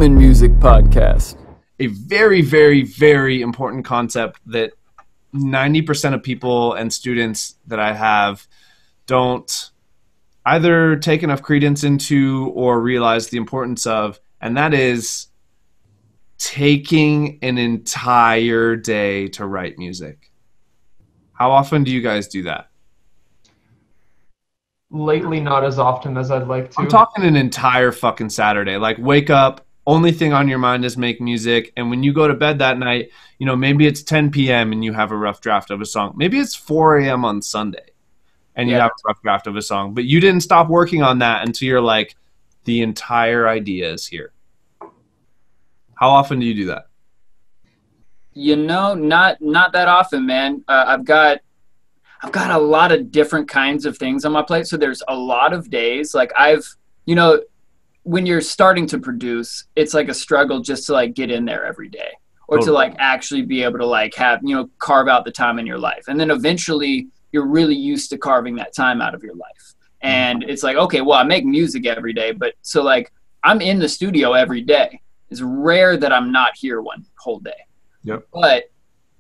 Human Music Podcast. A very, very, very important concept that 90% of people and students that I have don't either take enough credence into or realize the importance of, and that is taking an entire day to write music. How often do you guys do that? Lately, not as often as I'd like to. I'm talking an entire fucking Saturday. Like, wake up, only thing on your mind is make music, and when you go to bed that night, you know, maybe it's 10 p.m. and you have a rough draft of a song. Maybe it's 4 a.m. on Sunday and you have a rough draft of a song, but you didn't stop working on that until you're like, the entire idea is here. How often do you do that? You know, not that often, man. I've got a lot of different kinds of things on my plate. So there's a lot of days like when you're starting to produce, it's like a struggle just to like get in there every day or to like actually be able to like have, carve out the time in your life. And then eventually you're really used to carving that time out of your life. And it's like, okay, well, I make music every day, but so like I'm in the studio every day. It's rare that I'm not here one whole day. Yep. But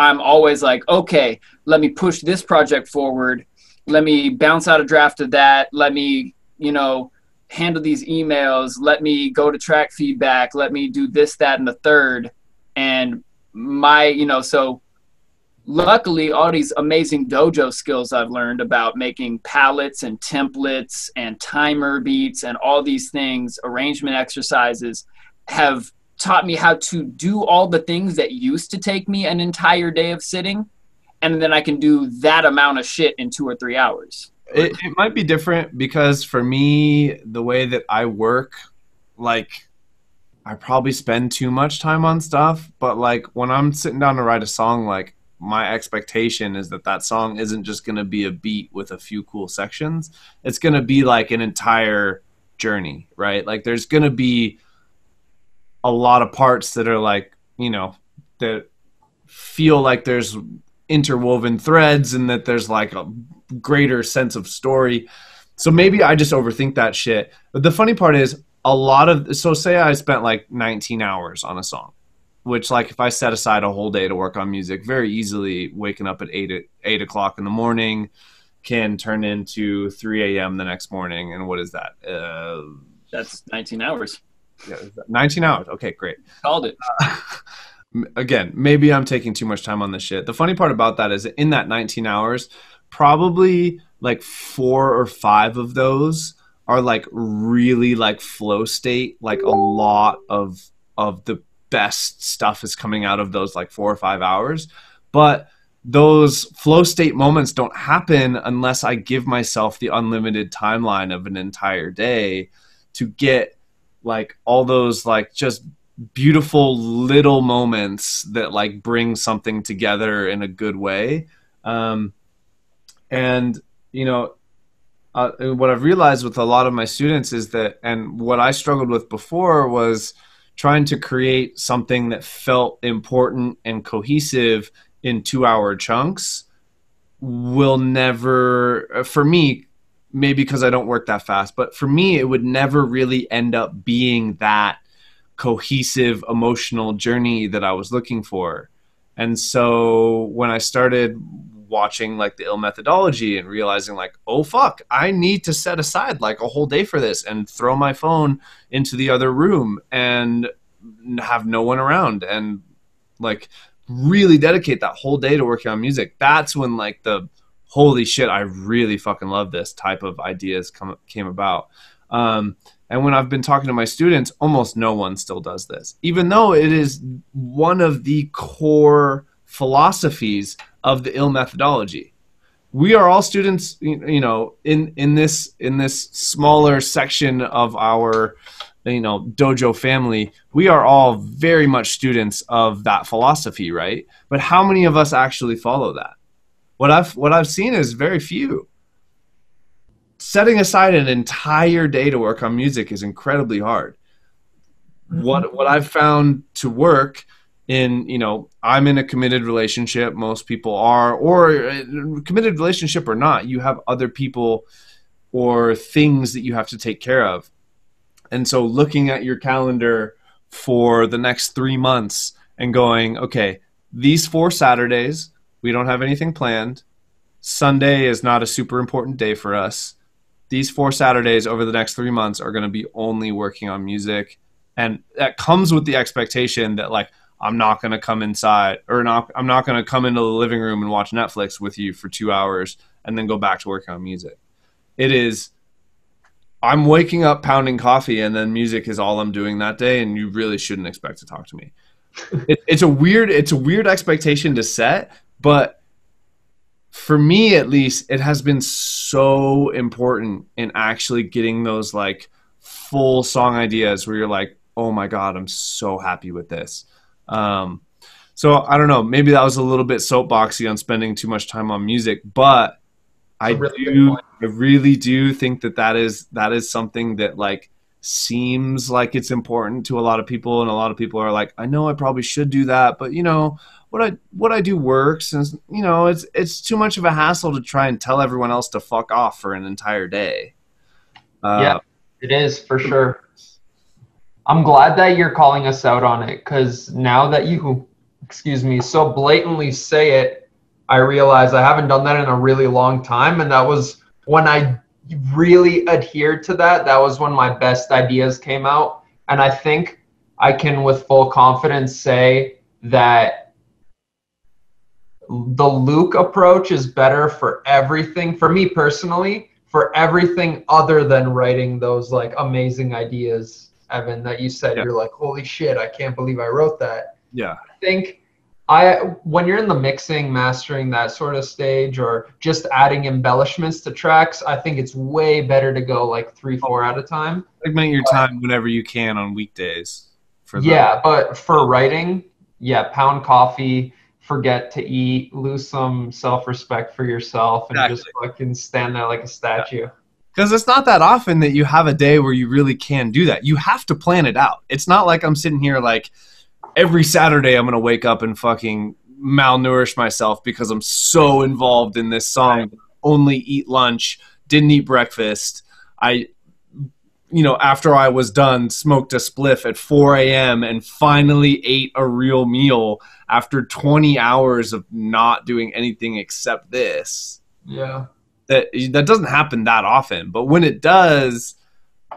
I'm always like, okay, let me push this project forward. Let me bounce out a draft of that. Let me, handle these emails. Let me go to track feedback. Let me do this, that, and the third. And so luckily all these amazing dojo skills I've learned about making palettes and templates and timer beats and all these things, arrangement exercises, have taught me how to do all the things that used to take me an entire day of sitting, and then I can do that amount of shit in 2 or 3 hours. It might be different because for me, the way that I work, like I probably spend too much time on stuff, but like when I'm sitting down to write a song, like my expectation is that song isn't just going to be a beat with a few cool sections. It's going to be like an entire journey, right? Like there's going to be a lot of parts that are like, that feel like there's interwoven threads and that there's like a greater sense of story. So maybe I just overthink that shit. But the funny part is so say I spent like 19 hours on a song, which like if I set aside a whole day to work on music, very easily waking up at 8 o'clock in the morning can turn into 3 a.m. the next morning. And what is that? That's 19 hours. Yeah, 19 hours. Okay, great. Called it. Again, maybe I'm taking too much time on this shit. The funny part about that is that in that 19 hours, probably like 4 or 5 of those are like really like flow state. Like a lot of the best stuff is coming out of those like 4 or 5 hours. But those flow state moments don't happen unless I give myself the unlimited timeline of an entire day to get like all those like just beautiful little moments that like bring something together in a good way. What I've realized with a lot of my students is that, and what I struggled with before was trying to create something that felt important and cohesive in 2-hour chunks will never, for me, maybe because I don't work that fast, but for me, it would never really end up being that cohesive emotional journey that I was looking for. And so when I started watching like the ill methodology and realizing like, oh fuck, I need to set aside like a whole day for this and throw my phone into the other room and have no one around and like really dedicate that whole day to working on music. That's when like the holy shit, I really fucking love this type of ideas came about. And when I've been talking to my students, almost no one still does this, even though it is one of the core philosophies of the ill methodology. We are all students, in this smaller section of our, dojo family. We are all very much students of that philosophy, right? But how many of us actually follow that? What I've seen is very few. Setting aside an entire day to work on music is incredibly hard. What I've found to work in, I'm in a committed relationship. Most people are, or committed relationship or not, you have other people or things that you have to take care of. And so looking at your calendar for the next 3 months and going, okay, these 4 Saturdays, we don't have anything planned. Sunday is not a super important day for us. These 4 Saturdays over the next 3 months are going to be only working on music. And that comes with the expectation that, like, I'm not going to come inside I'm not going to come into the living room and watch Netflix with you for 2 hours and then go back to working on music. It is, I'm waking up pounding coffee and then music is all I'm doing that day, and you really shouldn't expect to talk to me. It's a weird expectation to set, but for me at least, it has been so important in actually getting those like full song ideas where you're like, oh my God, I'm so happy with this. So I don't know, maybe that was a little bit soapboxy on spending too much time on music, but I really do think that is something that like seems like it's important to a lot of people, and a lot of people are like, I know I probably should do that, but you know, what I do works, and you know, it's too much of a hassle to try and tell everyone else to fuck off for an entire day. Yeah, it is for sure. I'm glad that you're calling us out on it, because now that you, so blatantly say it, I realize I haven't done that in a really long time, and that was when I really adhered to that. That was when my best ideas came out, and I think I can with full confidence say that the Luke approach is better for everything, for me personally, for everything other than writing those like amazing ideas, Evan, that you said. You're like, holy shit, I can't believe I wrote that. Yeah. I think when you're in the mixing, mastering, that sort of stage, or just adding embellishments to tracks, I think it's way better to go like 3-4 at a time. Segment your time whenever you can on weekdays. But for writing, pound coffee, forget to eat, lose some self-respect for yourself, and just fucking stand there like a statue. Because it's not that often that you have a day where you really can do that. You have to plan it out. It's not like I'm sitting here like every Saturday I'm going to wake up and fucking malnourish myself because I'm so involved in this song. Right. Only eat lunch, didn't eat breakfast. After I was done, smoked a spliff at 4 a.m. and finally ate a real meal after 20 hours of not doing anything except this. Yeah. That doesn't happen that often, but when it does,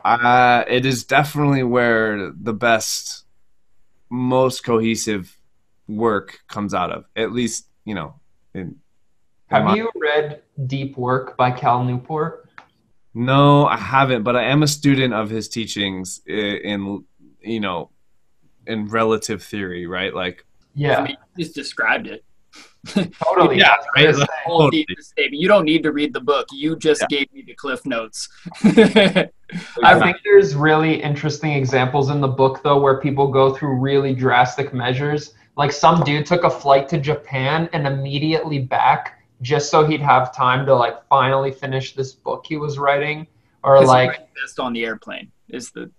it is definitely where the best, most cohesive work comes out of. At least, Have you read Deep Work by Cal Newport? No, I haven't, but I am a student of his teachings in relative theory, right? Like, yeah, I mean, you just described it. Totally. Yeah, right? Totally. You don't need to read the book. You just gave me the cliff notes. I think there's really interesting examples in the book, though, where people go through really drastic measures. Like some dude took a flight to Japan and immediately back just so he'd have time to like finally finish this book he was writing, or like best on the airplane is the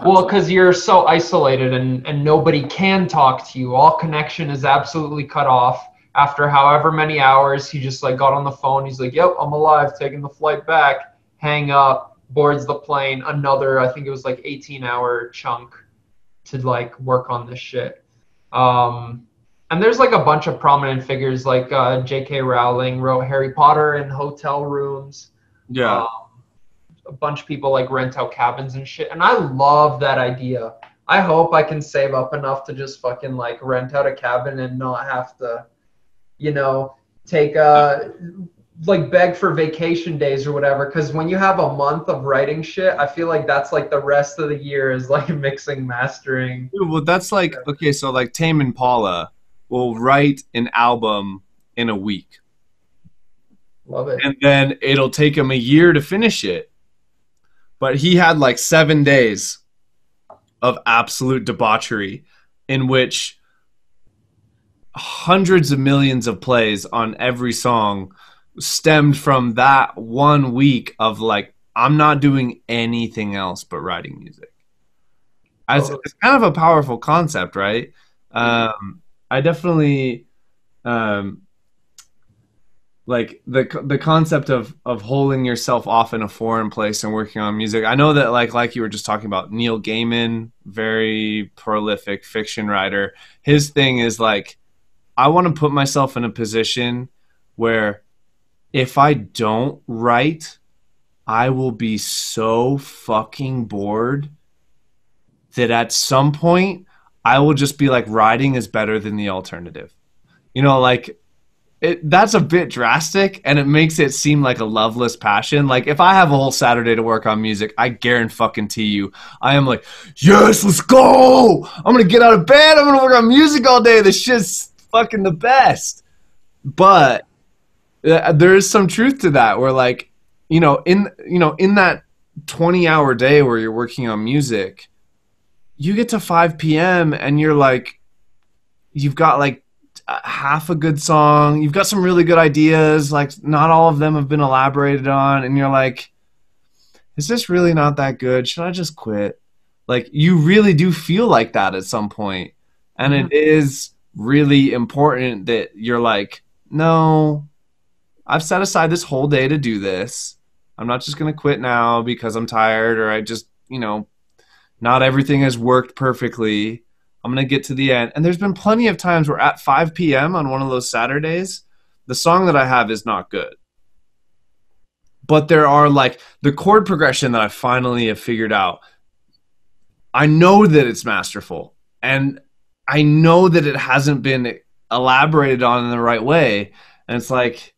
well, because you're so isolated and nobody can talk to you. All connection is absolutely cut off. After however many hours, he just like got on the phone. He's like, yep, I'm alive, taking the flight back. Hang up, boards the plane. Another, I think it was like 18-hour chunk to like work on this shit. And there's like a bunch of prominent figures like J.K. Rowling wrote Harry Potter in hotel rooms. Yeah. A bunch of people like rent out cabins and shit. And I love that idea. I hope I can save up enough to just fucking like rent out a cabin and not have to, take like beg for vacation days or whatever. Because when you have a month of writing shit, I feel like that's like the rest of the year is like mixing, mastering. Well, that's like, okay, so like Tame Impala will write an album in a week. Love it. And then it'll take him a year to finish it. But he had like 7 days of absolute debauchery in which hundreds of millions of plays on every song stemmed from that 1 week of like, I'm not doing anything else but writing music. It's kind of a powerful concept, right? I definitely like the concept of holding yourself off in a foreign place and working on music. I know that like you were just talking about, Neil Gaiman, very prolific fiction writer. His thing is like, I want to put myself in a position where if I don't write, I will be so fucking bored that at some point I will just be like, writing is better than the alternative. You know, like that's a bit drastic, and it makes it seem like a loveless passion. Like if I have a whole Saturday to work on music, I guarantee you, I am like, yes, let's go. I'm going to get out of bed. I'm going to work on music all day. This shit's fucking the best. But there is some truth to that, where like, in that 20-hour day where you're working on music, you get to 5 p.m. and you're like, you've got like half a good song, you've got some really good ideas, like not all of them have been elaborated on, and you're like, is this really not that good? Should I just quit? Like you really do feel like that at some point. And it is really important that you're like, no, I've set aside this whole day to do this. I'm not just going to quit now because I'm tired, or I just, not everything has worked perfectly. I'm going to get to the end. And there's been plenty of times where at 5 p.m. on one of those Saturdays, the song that I have is not good. But there are like the chord progression that I finally have figured out. I know that it's masterful. And I know that it hasn't been elaborated on in the right way. And it's like,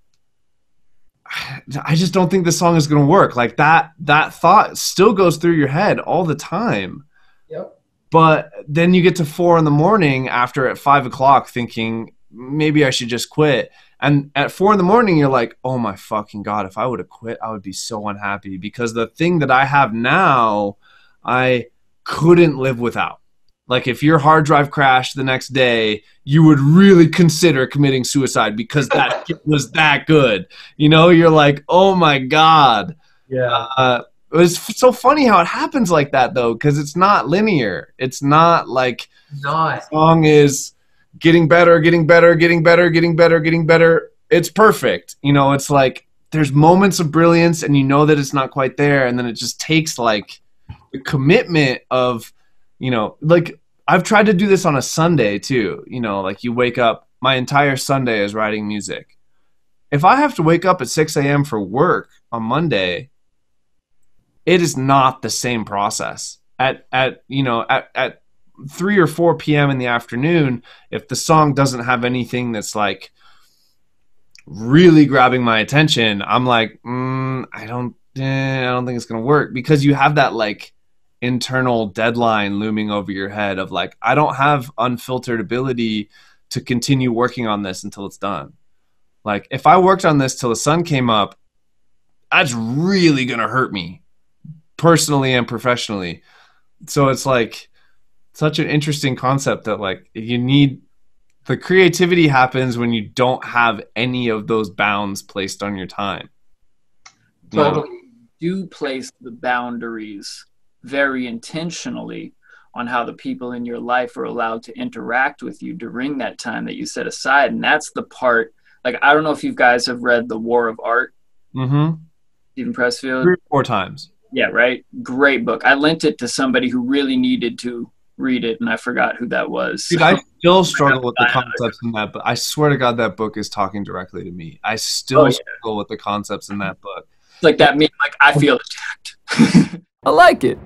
I just don't think this song is going to work. Like that thought still goes through your head all the time. Yep. But then you get to 4 a.m. after at 5 o'clock thinking maybe I should just quit. And at 4 a.m, you're like, oh my fucking God, if I would have quit, I would be so unhappy, because the thing that I have now, I couldn't live without. Like if your hard drive crashed the next day, you would really consider committing suicide because that shit was that good. You're like, oh my God. Yeah. It was so funny how it happens like that, though, because it's not linear. It's not like the song is getting better, getting better, getting better, getting better, getting better. It's perfect. It's like there's moments of brilliance and you know that it's not quite there. And then it just takes like the commitment of, like I've tried to do this on a Sunday too. Like you wake up, my entire Sunday is writing music. If I have to wake up at 6 a.m. for work on Monday, it is not the same process. At 3 or 4 p.m. in the afternoon, if the song doesn't have anything that's like really grabbing my attention, I'm like, I don't think it's gonna work, because you have that like internal deadline looming over your head of like, I don't have unfiltered ability to continue working on this until it's done. Like if I worked on this till the sun came up, that's really gonna hurt me personally and professionally. So it's like such an interesting concept that like you need, the creativity happens when you don't have any of those bounds placed on your time. Totally. You place the boundaries very intentionally on how the people in your life are allowed to interact with you during that time that you set aside. And that's the part, like, I don't know if you guys have read The War of Art. Stephen Pressfield. 3 or 4 times. Yeah, right. Great book. I lent it to somebody who really needed to read it, and I forgot who that was. Dude, I still struggle with the concepts in that, but I swear to God that book is talking directly to me. I still struggle with the concepts in that book. It's like that meme, like, I feel attacked. I like it.